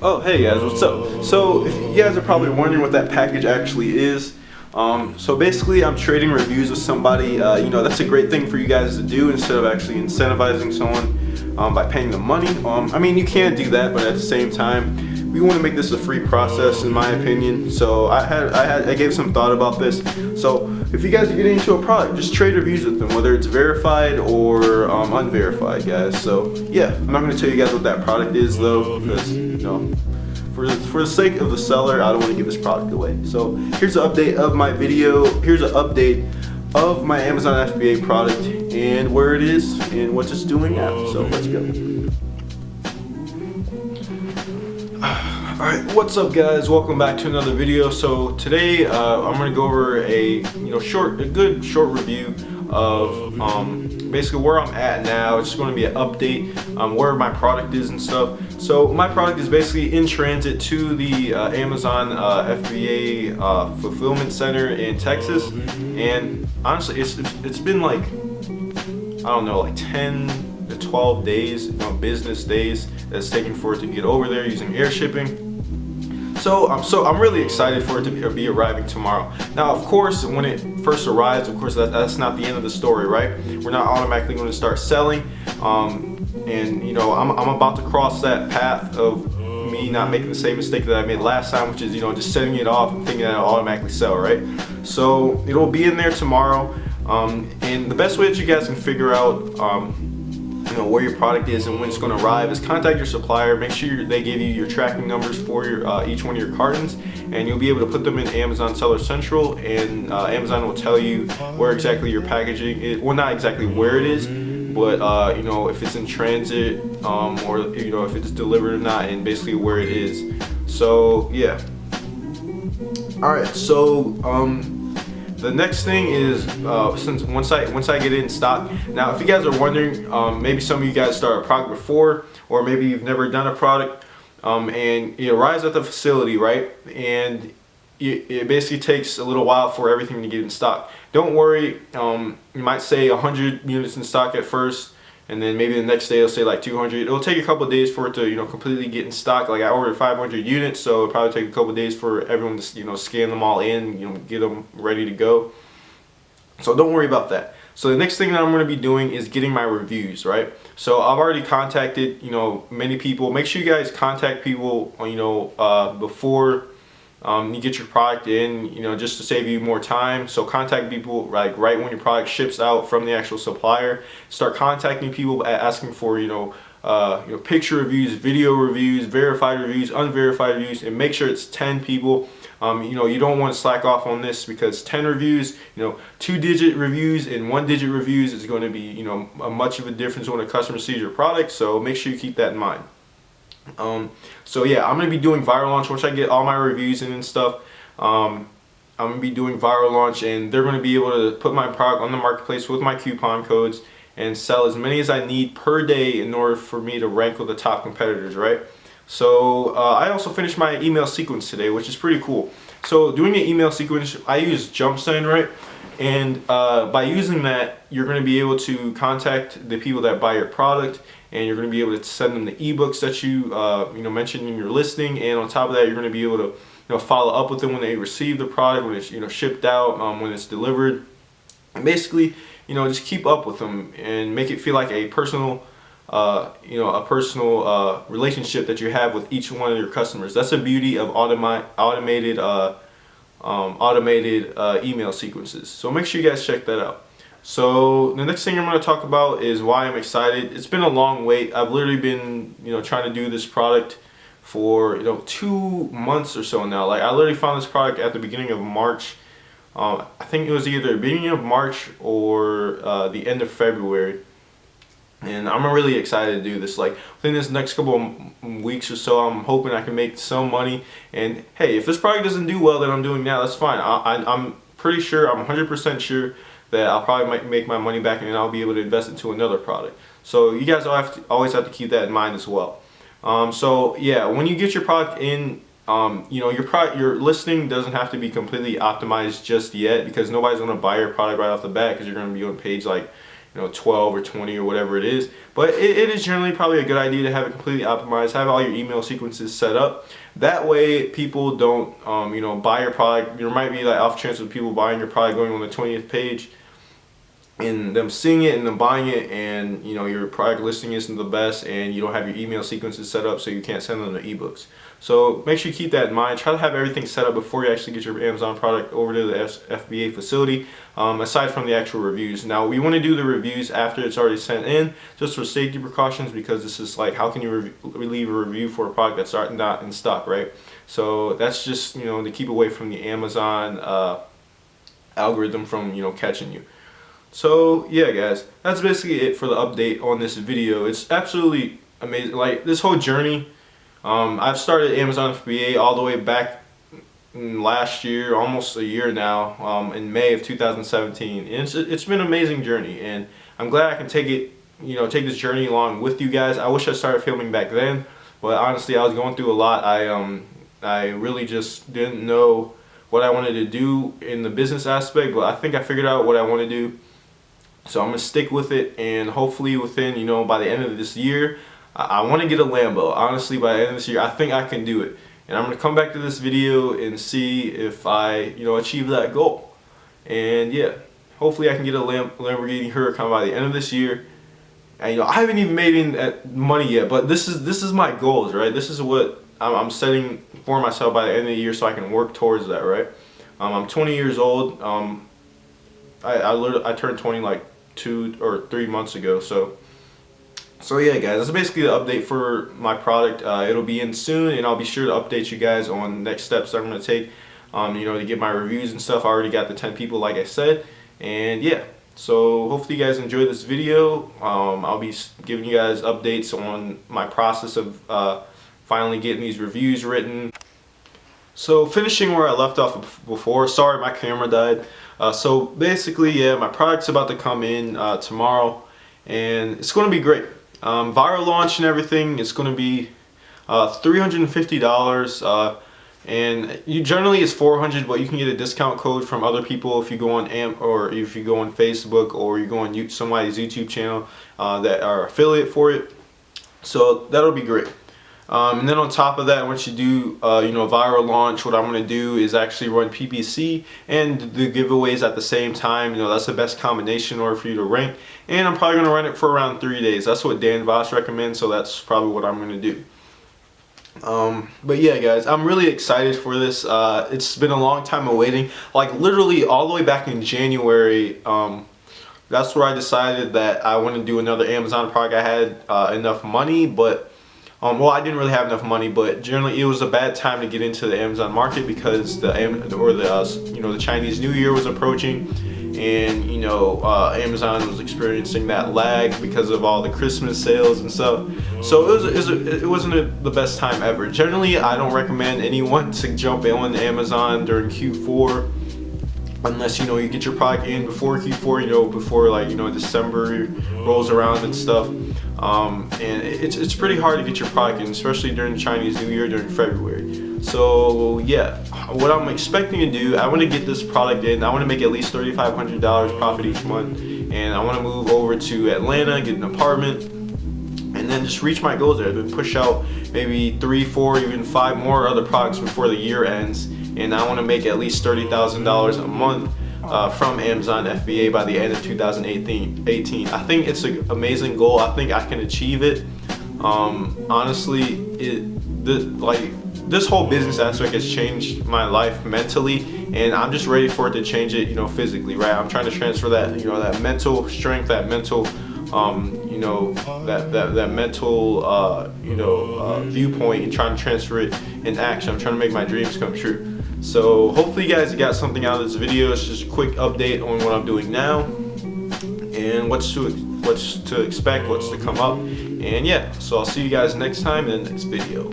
Oh, hey guys, what's up? So, if you guys are probably wondering what that package actually is, so basically I'm trading reviews with somebody. That's a great thing for you guys to do instead of actually incentivizing someone by paying them money. I mean, you can do that, but at the same time, we want to make this a free process, in my opinion. So I gave some thought about this. So if you guys are getting into a product, just trade reviews with them, whether it's verified or unverified, guys. So yeah, I'm not going to tell you guys what that product is though, because for the sake of the seller, I don't want to give this product away. So here's an update of my video. Here's an update of my Amazon FBA product and where it is and what it's doing now. So let's go. Alright, what's up guys? Welcome back to another video. So today I'm going to go over a good short review of basically where I'm at now. It's going to be an update on where my product is and stuff. So my product is basically in transit to the Amazon FBA fulfillment center in Texas, and honestly it's been like, I don't know, like 10 to 12 days, business days that's taken for it to get over there using air shipping. So I'm really excited for it to be arriving tomorrow. Now, of course, when it first arrives, of course, that's not the end of the story, right? We're not automatically going to start selling. And I'm about to cross that path of me not making the same mistake that I made last time, which is just setting it off and thinking that it'll automatically sell, right? So it'll be in there tomorrow. And the best way that you guys can figure out where your product is and when it's going to arrive is contact your supplier. Make sure they give you your tracking numbers for your each one of your cartons, and you'll be able to put them in Amazon Seller Central, and Amazon will tell you where exactly your packaging is. Well, not exactly where it is, but if it's in transit, or if it's delivered or not, and basically where it is. So yeah. All right. So the next thing is once I get it in stock. Now, if you guys are wondering, maybe some of you guys started a product before, or maybe you've never done a product, and it arrives at the facility, right? And it basically takes a little while for everything to get in stock. Don't worry, you might say 100 units in stock at first, and then maybe the next day it'll say like 200. It'll take a couple of days for it to completely get in stock. Like I ordered 500 units, so it'll probably take a couple of days for everyone to scan them all in, get them ready to go. So don't worry about that. So the next thing that I'm going to be doing is getting my reviews, right? So I've already contacted many people. Make sure you guys contact people before you get your product in, just to save you more time. So contact people like right when your product ships out from the actual supplier. Start contacting people, asking for picture reviews, video reviews, verified reviews, unverified reviews, and make sure it's 10 people. You don't want to slack off on this, because 10 reviews, 2-digit reviews and 1-digit reviews is going to be much of a difference when a customer sees your product. So make sure you keep that in mind. So yeah, I'm going to be doing viral launch once I get all my reviews in and stuff. I'm going to be doing viral launch, and they're going to be able to put my product on the marketplace with my coupon codes and sell as many as I need per day in order for me to rank with the top competitors, right? So I also finished my email sequence today, which is pretty cool. So doing an email sequence, I use JumpSend, right? And by using that, you're going to be able to contact the people that buy your product, and you're going to be able to send them the ebooks that you mentioned in your listing. And on top of that, you're going to be able to follow up with them when they receive the product, when it's shipped out, when it's delivered, and basically just keep up with them and make it feel like a personal relationship that you have with each one of your customers. That's the beauty of automated email sequences. So make sure you guys check that out. So the next thing I'm going to talk about is why I'm excited. It's been a long wait. I've literally been trying to do this product for 2 months or so now. Like I literally found this product at the beginning of March. I think it was either the beginning of March or the end of February. And I'm really excited to do this. Like within this next couple of weeks or so, I'm hoping I can make some money. And hey, if this product doesn't do well that I'm doing now, that's fine. I'm pretty sure, I'm 100% sure that I'll probably make my money back, and then I'll be able to invest into another product. So you guys always have to keep that in mind as well. So yeah, when you get your product in, your listing doesn't have to be completely optimized just yet, because nobody's going to buy your product right off the bat, because you're going to be on page like 12 or 20 or whatever it is. But it is generally probably a good idea to have it completely optimized, have all your email sequences set up. That way people don't buy your product. There might be like off chance of people buying your product, going on the 20th page and them seeing it and them buying it, and your product listing isn't the best, and you don't have your email sequences set up, so you can't send them the ebooks. So make sure you keep that in mind. Try to have everything set up before you actually get your Amazon product over to the FBA facility, aside from the actual reviews. Now we want to do the reviews after it's already sent in, just for safety precautions, because this is like, how can you leave a review for a product that's not in stock, right? So that's just to keep away from the Amazon algorithm from catching you. So yeah guys, that's basically it for the update on this video. It's absolutely amazing, like this whole journey. I've started Amazon FBA all the way back last year, almost a year now, in May of 2017. And it's been an amazing journey, and I'm glad I can take it, take this journey along with you guys. I wish I started filming back then, but honestly I was going through a lot. I really just didn't know what I wanted to do in the business aspect, but I think I figured out what I want to do. So I'm going to stick with it, and hopefully within, by the end of this year, I want to get a Lambo. Honestly, by the end of this year, I think I can do it. And I'm going to come back to this video and see if I, achieve that goal. And yeah, hopefully I can get a Lamborghini Huracan by the end of this year. And I haven't even made any money yet, but this is my goals, right? This is what I'm setting for myself by the end of the year, so I can work towards that, right? I'm 20 years old. I turned 20 like 2 or 3 months ago. So yeah guys, that's basically the update for my product. It'll be in soon, and I'll be sure to update you guys on next steps that I'm going to take, to get my reviews and stuff. I already got the 10 people like I said. And yeah, so hopefully you guys enjoyed this video. I'll be giving you guys updates on my process of finally getting these reviews written. So finishing where I left off before, sorry my camera died. So basically, yeah, my product's about to come in tomorrow, and it's going to be great. Viral launch and everything. It's going to be $350, and generally it's $400, but you can get a discount code from other people if you go on or if you go on Facebook, or you go on somebody's YouTube channel that are affiliate for it. So that'll be great. And then on top of that, once you do viral launch, what I'm going to do is actually run PPC and the giveaways at the same time. That's the best combination in order for you to rank, and I'm probably going to run it for around 3 days. That's what Dan Voss recommends, so that's probably what I'm going to do. But yeah guys, I'm really excited for this. It's been a long time awaiting, like literally all the way back in January. That's where I decided that I want to do another Amazon product. I had enough money, but well, I didn't really have enough money, but generally it was a bad time to get into the Amazon market, because the Chinese New Year was approaching, and Amazon was experiencing that lag because of all the Christmas sales and stuff. So it wasn't the best time ever. Generally, I don't recommend anyone to jump on Amazon during Q4. Unless you get your product in before Q4, before December rolls around and stuff, and it's pretty hard to get your product in, especially during Chinese New Year, during February. So yeah, what I'm expecting to do, I want to get this product in. I want to make at least $3,500 profit each month, and I want to move over to Atlanta, get an apartment, and then just reach my goals there. Then push out maybe 3, 4, even 5 more other products before the year ends. And I want to make at least $30,000 a month from Amazon FBA by the end of 2018. I think it's an amazing goal. I think I can achieve it. Honestly, this whole business aspect has changed my life mentally, and I'm just ready for it to change it, physically, right? I'm trying to transfer that, that mental strength, that mental that mental viewpoint, and trying to transfer it in action. I'm trying to make my dreams come true. So hopefully you guys got something out of this video. It's just a quick update on what I'm doing now, and what's to expect, what's to come up. And yeah, so I'll see you guys next time in the next video.